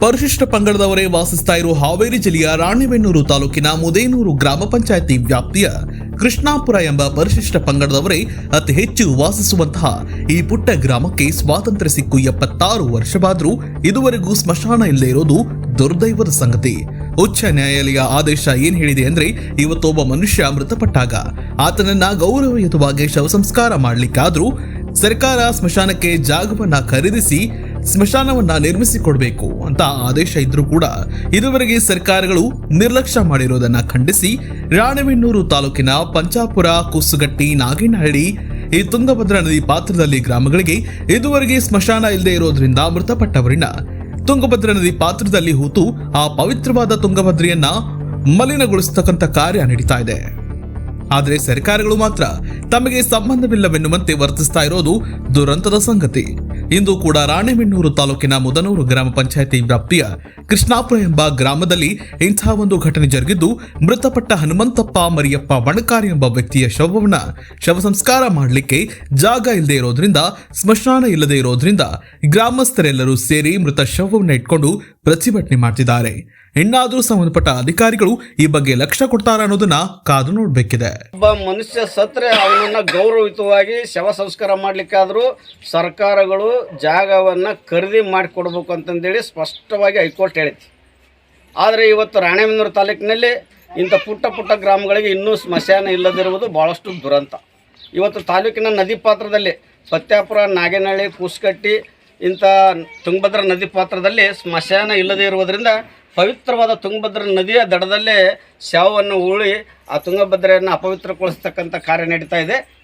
ಪರಿಶಿಷ್ಟ ಪಂಗಡದವರೇ ವಾಸಿಸ್ತಾ ಇರುವ ಹಾವೇರಿ ಜಿಲ್ಲೆಯ ರಾಣಿಬೆನ್ನೂರು ತಾಲೂಕಿನ ಮುದೇನೂರು ಗ್ರಾಮ ಪಂಚಾಯಿತಿ ವ್ಯಾಪ್ತಿಯ ಕೃಷ್ಣಾಪುರ ಎಂಬ ಪರಿಶಿಷ್ಟ ಪಂಗಡದವರೇ ಅತಿ ಹೆಚ್ಚು ವಾಸಿಸುವಂತಹ ಈ ಪುಟ್ಟ ಗ್ರಾಮಕ್ಕೆ ಸ್ವಾತಂತ್ರ್ಯ ಸಿಕ್ಕು 76 ವರ್ಷವಾದರೂ ಇದುವರೆಗೂ ಸ್ಮಶಾನ ಇಲ್ಲದೆ ಇರೋದು ದುರ್ದೈವದ ಸಂಗತಿ. ಉಚ್ಚ ನ್ಯಾಯಾಲಯ ಆದೇಶ ಏನ್ ಹೇಳಿದೆ ಅಂದ್ರೆ, ಇವತ್ತೊಬ್ಬ ಮನುಷ್ಯ ಮೃತಪಟ್ಟಾಗ ಆತನನ್ನ ಗೌರವಯುತವಾಗಿ ಶವ ಸಂಸ್ಕಾರ ಮಾಡ್ಲಿಕ್ಕಾದ್ರೂ ಸರ್ಕಾರ ಸ್ಮಶಾನಕ್ಕೆ ಜಾಗವನ್ನ ಖರೀದಿಸಿ ಸ್ಮಶಾನವನ್ನ ನಿರ್ಮಿಸಿಕೊಡ್ಬೇಕು ಅಂತ ಆದೇಶ ಇದ್ರೂ ಕೂಡ ಇದುವರೆಗೆ ಸರ್ಕಾರಗಳು ನಿರ್ಲಕ್ಷ್ಯ ಮಾಡಿರೋದನ್ನ ಖಂಡಿಸಿ ರಾಣಿಬೆನ್ನೂರು ತಾಲೂಕಿನ ಪಂಚಾಪುರ, ಕುಸುಗಟ್ಟಿ, ನಾಗೇನಹಳ್ಳಿ ಈ ತುಂಗಭದ್ರಾ ನದಿ ಪಾತ್ರದಲ್ಲಿ ಗ್ರಾಮಗಳಿಗೆ ಇದುವರೆಗೆ ಸ್ಮಶಾನ ಇಲ್ಲದೆ ಇರೋದ್ರಿಂದ ಮೃತಪಟ್ಟವರನ್ನ ತುಂಗಭದ್ರಾ ನದಿ ಪಾತ್ರದಲ್ಲಿ ಹೂತು ಆ ಪವಿತ್ರವಾದ ತುಂಗಭದ್ರೆಯನ್ನ ಮಲಿನಗೊಳಿಸತಕ್ಕಂಥ ಕಾರ್ಯ ನಡೀತಾ ಇದೆ. ಆದರೆ ಸರ್ಕಾರಗಳು ಮಾತ್ರ ತಮಗೆ ಸಂಬಂಧವಿಲ್ಲವೆನ್ನುವಂತೆ ವರ್ತಿಸ್ತಾ ಇರೋದು ದುರಂತದ ಸಂಗತಿ. ಇಂದು ಕೂಡ ರಾಣಿಬೆನ್ನೂರು ತಾಲೂಕಿನ ಮುದನೂರು ಗ್ರಾಮ ಪಂಚಾಯಿತಿ ವ್ಯಾಪ್ತಿಯ ಕೃಷ್ಣಾಪುರ ಎಂಬ ಗ್ರಾಮದಲ್ಲಿ ಇಂತಹ ಒಂದು ಘಟನೆ ಜರುಗಿದ್ದು, ಮೃತಪಟ್ಟ ಹನುಮಂತಪ್ಪ ಮರಿಯಪ್ಪ ಬಣಕಾರಿ ಎಂಬ ವ್ಯಕ್ತಿಯ ಶವವನ್ನ ಶವ ಸಂಸ್ಕಾರ ಮಾಡಲಿಕ್ಕೆ ಜಾಗ ಇಲ್ಲದೆ ಇರೋದ್ರಿಂದ, ಸ್ಮಶಾನ ಇಲ್ಲದೆ ಇರೋದ್ರಿಂದ ಗ್ರಾಮಸ್ಥರೆಲ್ಲರೂ ಸೇರಿ ಮೃತ ಶವವನ್ನ ಇಟ್ಕೊಂಡು ಪ್ರತಿಭಟನೆ ಮಾಡ್ತಿದ್ದಾರೆ. ಇನ್ನಾದ್ರೂ ಸಂಬಂಧಪಟ್ಟ ಅಧಿಕಾರಿಗಳು ಈ ಬಗ್ಗೆ ಲಕ್ಷ್ಯ ಕೊಡ್ತಾರ ಅನ್ನೋದನ್ನ ಕಾದು ನೋಡ್ಬೇಕಿದೆ. ಒಬ್ಬ ಮನುಷ್ಯ ಸತ್ರೆ ಅವನನ್ನ ಗೌರವಯುತವಾಗಿ ಶವ ಸಂಸ್ಕಾರ ಮಾಡ್ಲಿಕ್ಕಾದ್ರೂ ಸರ್ಕಾರಗಳು ಜಾಗವನ್ನ ಖರೀದಿ ಮಾಡಿಕೊಡ್ಬೇಕು ಅಂತಂದೇಳಿ ಸ್ಪಷ್ಟವಾಗಿ ಹೈಕೋರ್ಟ್ ಹೇಳಿತಿ. ಆದರೆ ಇವತ್ತು ರಾಣಿಬೆನ್ನೂರು ತಾಲೂಕಿನಲ್ಲಿ ಇಂಥ ಪುಟ್ಟ ಗ್ರಾಮಗಳಿಗೆ ಇನ್ನೂ ಸ್ಮಶಾನ ಇಲ್ಲದಿರುವುದು ಬಹಳಷ್ಟು ದುರಂತ. ಇವತ್ತು ತಾಲೂಕಿನ ನದಿ ಪಾತ್ರದಲ್ಲಿ ಪತ್ಯಾಪುರ, ನಾಗೇನಹಳ್ಳಿ, ಕುಸ್ಕಟ್ಟಿ ಇಂಥ ತುಂಗಭದ್ರಾ ನದಿ ಪಾತ್ರದಲ್ಲಿ ಸ್ಮಶಾನ ಇಲ್ಲದೇ ಇರುವುದರಿಂದ ಪವಿತ್ರವಾದ ತುಂಗಭದ್ರಾ ನದಿಯ ದಡದಲ್ಲೇ ಶವವನ್ನು ಉಳಿ ಆ ತುಂಗಭದ್ರೆಯನ್ನು ಅಪವಿತ್ರಗೊಳಿಸ್ತಕ್ಕಂಥ ಕಾರ್ಯ ನಡೀತಾ ಇದೆ.